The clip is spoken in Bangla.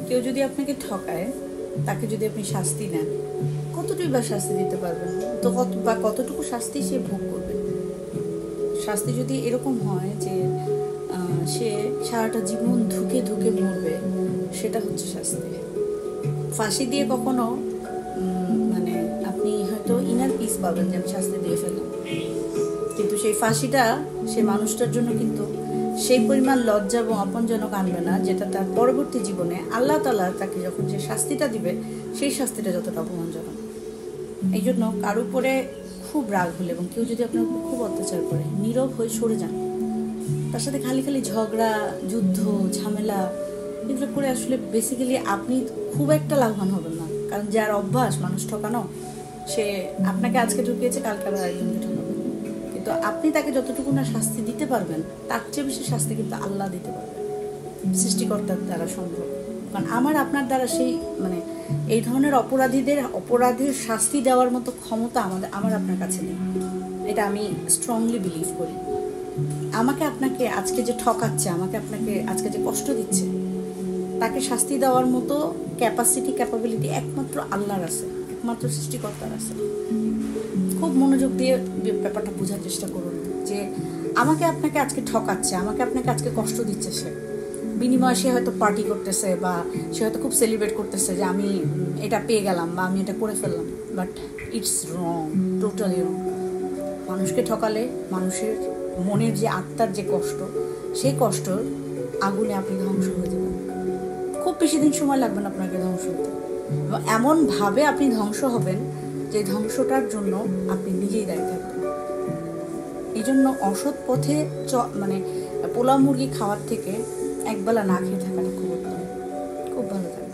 কেউ যদি আপনাকে ঠকায়, তাকে যদি আপনি শাস্তি নেন, কতটুকু বা শাস্তি দিতে পারবেন? তো কতটুকু শাস্তি সে ভোগ করবে? শাস্তি যদি এরকম হয় যে সে সারাটা জীবন ধুকে ধুকে মরবে, সেটা হচ্ছে শাস্তি। ফাঁসি দিয়ে কখনো মানে আপনি হয়তো ইনার পিস পাবেন যে আমি শাস্তি দিয়ে ফেললাম, কিন্তু সেই ফাঁসিটা সে মানুষটার জন্য কিন্তু সেই পরিমাণ লজ্জা এবং অপমানজনক আনবে না, যেটা তার পরবর্তী জীবনে আল্লাহ তাআলা তাকে যখন যে শাস্তিটা দিবে, সেই শাস্তিটা যতটা অপমানজনক। এই জন্য কারো উপরে খুব রাগ হলে এবং কেউ যদি আপনার উপর খুব অত্যাচার করে, নীরব হয়ে সরে যান। তার সাথে খালি খালি ঝগড়া, যুদ্ধ, ঝামেলা এগুলো করে আসলে বেসিক্যালি আপনি খুব একটা লাভবান হবেন না। কারণ যার অভ্যাস মানুষ ঠকানো, সে আপনাকে আজকে ঠকিয়েছে, কালকে আবার আরেকজনকে ঠকাবে। কিন্তু আপনি তাকে যতটুকু না শাস্তি দিতে পারবেন, তার চেয়ে বেশি শাস্তি কিন্তু আল্লাহ দিতে পারবেন, সৃষ্টিকর্তার দ্বারা সম্ভব। কারণ আপনার দ্বারা সেই মানে এই ধরনের অপরাধীর শাস্তি দেওয়ার মতো ক্ষমতা আমার আপনার কাছে নেই। এটা আমি স্ট্রংলি বিলিভ করি। আমাকে আপনাকে আজকে যে ঠকাচ্ছে, আমাকে আপনাকে আজকে যে কষ্ট দিচ্ছে, তাকে শাস্তি দেওয়ার মতো ক্যাপাবিলিটি একমাত্র আল্লাহর আছে, একমাত্র সৃষ্টিকর্তার আছে। খুব মনোযোগ দিয়ে ব্যাপারটা বোঝার চেষ্টা করুন যে আমাকে আপনাকে আজকে ঠকাচ্ছে, আমাকে আপনাকে আজকে কষ্ট দিচ্ছে। সে বিনিময়ে সে হয়তো পার্টি করতেছে, বা সে হয়তো খুব সেলিব্রেট করতেছে যে আমি এটা পেয়ে গেলাম বা আমি এটা করে ফেললাম। বাট ইটস রং, টোটালি রং। মানুষকে ঠকালে মানুষের মনের যে আত্মার যে কষ্ট, সেই কষ্ট আগুনে আপনি ধ্বংস হয়ে যাবেন। খুব বেশি দিন সময় লাগবে না আপনাকে ধ্বংস হতে, এবং এমনভাবে আপনি ধ্বংস হবেন যে ধ্বংসটার জন্য আপনি নিজেই দায়ী থাকবেন। এই জন্য অসৎ পথে পোলাও মুরগি খাওয়ার থেকে একবেলা না খেয়ে থাকাটা খুব উত্তম। খুব ভালো থাকে।